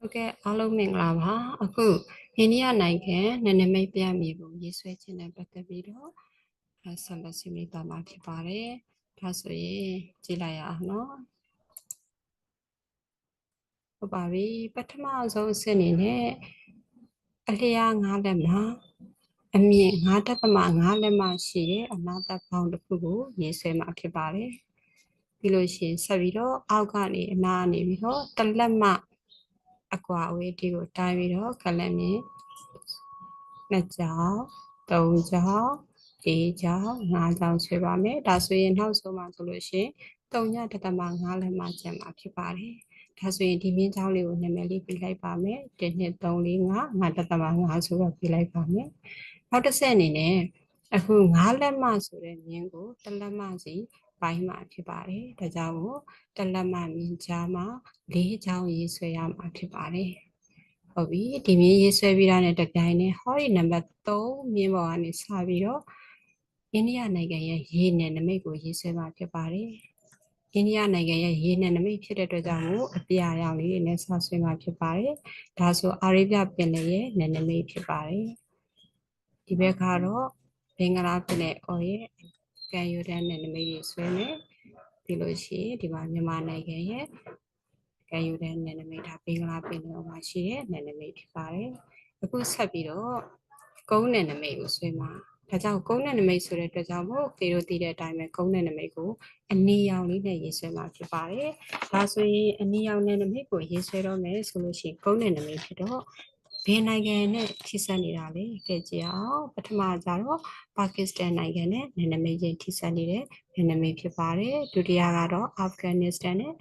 ဟုတ်ကဲ့အားလုံးမင်္ဂလာပါအခုအိန္ဒိယနိုင်ငံနယ်နိမိတ်ပြမြေကိုရေးဆွဲခြင်းနဲ့ပတ်သက်ပြီးတော့ဆက်လက်ဆွေးနွေးသွားမှာဖြစ်ပါတယ်ဒါဆိုရင်ကြည့်လိုက်ရအောင်နော်ဟုတ်ပါပြီပထမဆုံးအဆင့်အနေနဲ့အလျား9လက်မှာအမြင့်9.5လက်မှရှိတဲ့အနားသက်ပေါင်းတစ်ခုကိုရေးဆွဲမှာဖြစ်ပါတယ်ပြီးလို့ရှိရင်ဆက်ပြီးတော့အောက်ကနေအနားနေပြီးတော့တစ်လက်မှအကွာအဝေးဒီကိုတိုင်းပြီးတော့ကလပ်မြင့်2ကြောင်း3ကြောင်း4ကြောင်း5ကြောင်းဆွဲပါမယ်ဒါဆိုရင်နောက်ဆုံးမှာဆိုလို့ရှိရင်3.5လက်မှကျန်မှာဖြစ်ပါတယ်ဒါဆိုရင်ဒီမြင်းချောင်းလေးကိုနာမည်လေးပေးလိုက်ပါမယ်1 2 3 4 5 5.5ဆိုတော့ပေးလိုက်ပါမယ်နောက်တစ်ဆက်အနေနဲ့အခု9လက်မှဆိုတဲ့မြင်းကိုတစ်လက်မှစီပိုင်းမှာဖြစ်ပါတယ်ဒါကြောင့်မို့တစ်လက်မှမြင်းကြားမှာ4ချောင်းရေးဆွဲရမှာဖြစ်ပါတယ်ဟုတ်ပြီဒီမြင်းရေးဆွဲပြီးတာနဲ့တပြိုင်နက်ဟောဒီနံပါတ်3မြင်းပေါ်ကနေစပြီးတော့အိန္ဒိယနိုင်ငံရဲ့ရေနယ်နိမိတ်ကိုရေးဆွဲမှာဖြစ်ပါတယ်အိန္ဒိယနိုင်ငံရဲ့ရေနယ်နိမိတ်ဖြစ်တဲ့အတွက်ကြောင့်မို့အပြာရောင်လေးတွေနဲ့ဆောက်ဆွဲမှာဖြစ်ပါတယ်ဒါဆိုအာရေဗျပင်လယ်ရဲ့နယ်နိမိတ်ဖြစ်ပါတယ်ဒီဘက်ကတော့ဘင်္ဂလားပင်လယ်အော်ရဲ့ကမ်းရိုးတန်းနယ်နိမိတ်တွေဆွဲမယ်ပြီးလို့ရှိရင်ဒီမှာမြန်မာနိုင်ငံရဲ့ကမ်းရိုးတန်းနယ်နိမိတ်ဒါဘင်္ဂလားပင်လယ်အော်မှာရှိတဲ့နယ်နိမိတ်ဖြစ်ပါတယ်အခုဆက်ပြီးတော့ကုန်းနယ်နိမိတ်ကိုဆွဲမှာဒါကြောင့်ကုန်းနယ်နိမိတ်ဆိုတဲ့အတွက်ကြောင့်မို့သေတို့သိတဲ့အတိုင်းပဲကုန်းနယ်နိမိတ်ကိုအနီရောင်လေးနဲ့ရေးဆွဲမှာဖြစ်ပါတယ်ဒါဆိုရင်အနီရောင်နယ်နိမိတ်ကိုရေးဆွဲတော့မယ်ဆိုလို့ရှိရင်ကုန်းနယ်နိမိတ်ဖြစ်တော့ဘယ်နိုင်ငံနဲ့ထိစပ်နေတာလဲကြည့်ကြအောင်ပထမကျတော့ပါကစ္စတန်နိုင်ငံနဲ့နယ်နိမိတ်ချင်းထိစပ်နေတဲ့နယ်နိမိတ်ဖြစ်ပါတယ်ဒုတိယကတော့အာဖဂန်နစ္စတန်နဲ့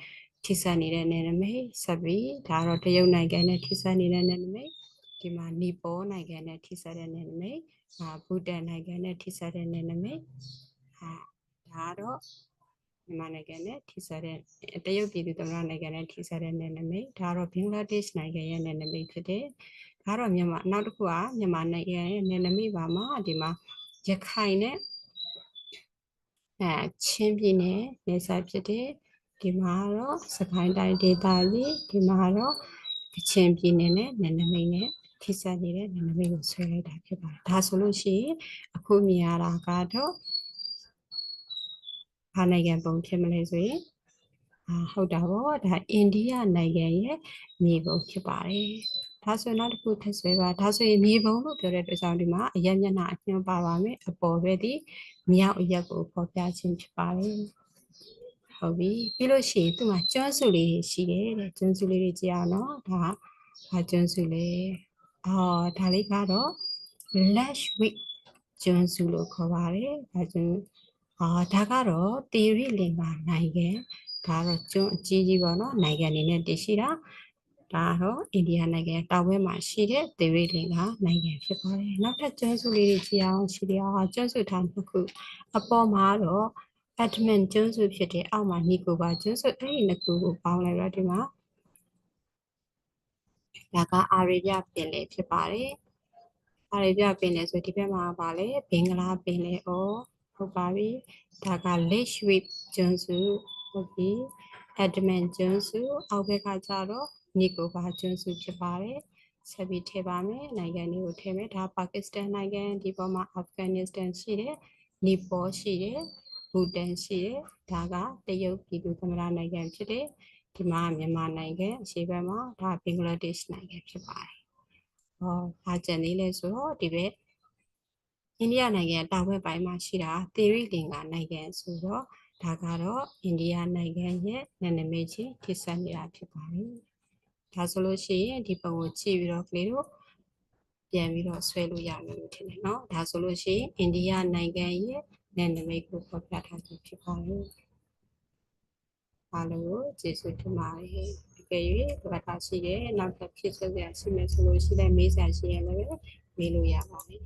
ထိစပ်နေတဲ့နယ်နိမိတ်ဆက်ပြီးဒါတော့တရုတ်နိုင်ငံနဲ့ထိစပ်နေတဲ့နယ်နိမိတ်ဒီမှာနီပေါနိုင်ငံနဲ့ထိစပ်တဲ့နယ်နိမိတ်ဘူတန်နိုင်ငံနဲ့ထိစပ်တဲ့နယ်နိမိတ်ဒါတော့မြန်မာနိုင်ငံနဲ့ထိစပ်တဲ့တရုတ်ပြည်သူ့သမ္မတနိုင်ငံနဲ့ထိစပ်တဲ့နယ်နိမိတ်ဒါတော့ဘင်္ဂလားဒေ့ရှ်နိုင်ငံရဲ့နယ်နိမိတ်ဖြစ်တယ်ဒါတော့မြန်မာနောက်တစ်ခုကမြန်မာနိုင်ငံရဲ့နယ်နိမိတ်ပါမှာဒီမှာရခိုင်နဲ့ချင်းပြည်နယ်နေဆက်ဖြစ်တယ်ဒီမှာတော့စကိုင်းတိုင်းဒေသကြီးဒီမှာတော့ကချင်ပြည်နယ်နဲ့နယ်နိမိတ်နဲ့ထိစပ်နေတဲ့နယ်နိမိတ်ကိုဆွဲလိုက်တာဖြစ်ပါတယ်ဒါဆိုလို့ရှိရင်အခုမြင်ရတာကတော့ဘာနိုင်ငံပုံဖြစ်မလဲဆိုရင်ဟုတ်တာပေါ့ဒါအိန္ဒိယနိုင်ငံရဲ့မြေပုံဖြစ်ပါတယ်ဒါဆိုနောက်တစ်ခုထပ်ဆွဲပါဒါဆိုရင်မြေပုံလို့ပြောတဲ့အတွက်ကြောင့်ဒီမှာအရက်မျက်နှာအညွှန်းပါပါမယ်အပေါ်ဘက်ဒီမြောက်အရက်ကိုဖော်ပြခြင်းဖြစ်ပါတယ်ဟုတ်ပြီပြီးလို့ရှိရင်သူ့မှာကျွန်းစုလေးတွေရှိတယ်တဲ့ကျွန်းစုလေးတွေကြည့်အောင်နော်ဒါဘာကျွန်းစုလဲဒါလေးကတော့ Lashwik ကျွန်းစုလို့ခေါ်ပါတယ်ဒါကျွန်းဒါကတော့တီရိလင်္ကာနိုင်ငံဒါတော့ကျွန်းအကြီးကြီးပေါ့နော်နိုင်ငံအနေနဲ့တည်ရှိတာဒါတော့အိန္ဒိယနိုင်ငံတောင်ဘက်မှာရှိတဲ့တီရိလင်္ကာနိုင်ငံဖြစ်ပါတယ်နောက်ထပ်ကျွန်းစုလေးတွေကြည့်အောင်ရှိတယ်ကျွန်းစုထားတစ်ခုအပေါ်မှာတော့အက်ဒမန်ကျွန်းစုဖြစ်တဲ့အောက်မှာနီကိုဘာကျွန်းစုအဲ့ဒီနှစ်ခုကိုပေါင်းလိုက်တော့ဒီမှာဒါကအာရေဗျပင်လယ်ဖြစ်ပါတယ်အာရေဗျပင်လယ်ဆိုဒီဘက်မှာပါလေဘင်္ဂလားပင်လယ်အော်ဟုတ်ပါပြီဒါက Lashwik ကျွန်းစုဟုတ်ပြီအက်ဒမန်ကျွန်းစုအောက်ဘက်ကကျတော့နီကိုဘာကျွန်းစုဖြစ်ပါတယ်ဆက်ပြီးထည့်ပါမယ်နိုင်ငံတွေကိုထည့်မယ်ဒါပါကစ္စတန်နိုင်ငံဒီပေါ်မှာအာဖဂန်နစ္စတန်ရှိတယ်နီပေါရှိတယ်ဘူတန်ရှိတယ်ဒါကတရုတ်ပြည်သူ့သမ္မတနိုင်ငံဖြစ်တယ်ဒီမှာမြန်မာနိုင်ငံအရှေ့ဘက်မှာဒါဘင်္ဂလားဒေ့ရှ်နိုင်ငံဖြစ်ပါတယ်ဘာကျန်သေးလဲဆိုတော့ဒီဘက်အိန္ဒိယနိုင်ငံတောင်ဘက်ပိုင်းမှာရှိတာသေရိလင်္ကာနိုင်ငံဆိုတော့ဒါကတော့အိန္ဒိယနိုင်ငံရဲ့နယ်နိမိတ်ချင်းထိစပ်နေတာဖြစ်ပါတယ်ဒါဆိုလို့ရှိရင်ဒီပုံကိုကြည့်ပြီးတော့ကလေးတို့ပြန်ပြီးတော့ဆွဲလို့ရမယ်လို့ထင်တယ်เนาะဒါဆိုလို့ရှိရင်အိန္ဒိယနိုင်ငံရဲ့နယ်နိမိတ်ကိုဖော်ပြထားခြင်းဖြစ်ပါတယ်အားလုံးကိုကျေးဇူးတင်ပါတယ်အကယ်၍ဘာသာရှိတယ်နောက်ထပ်ဖြစ်ဆက်ရရှိမယ်ဆိုလို့ရှိရင်မေးစရာရှိရင်လည်းမေးလို့ရပါတယ်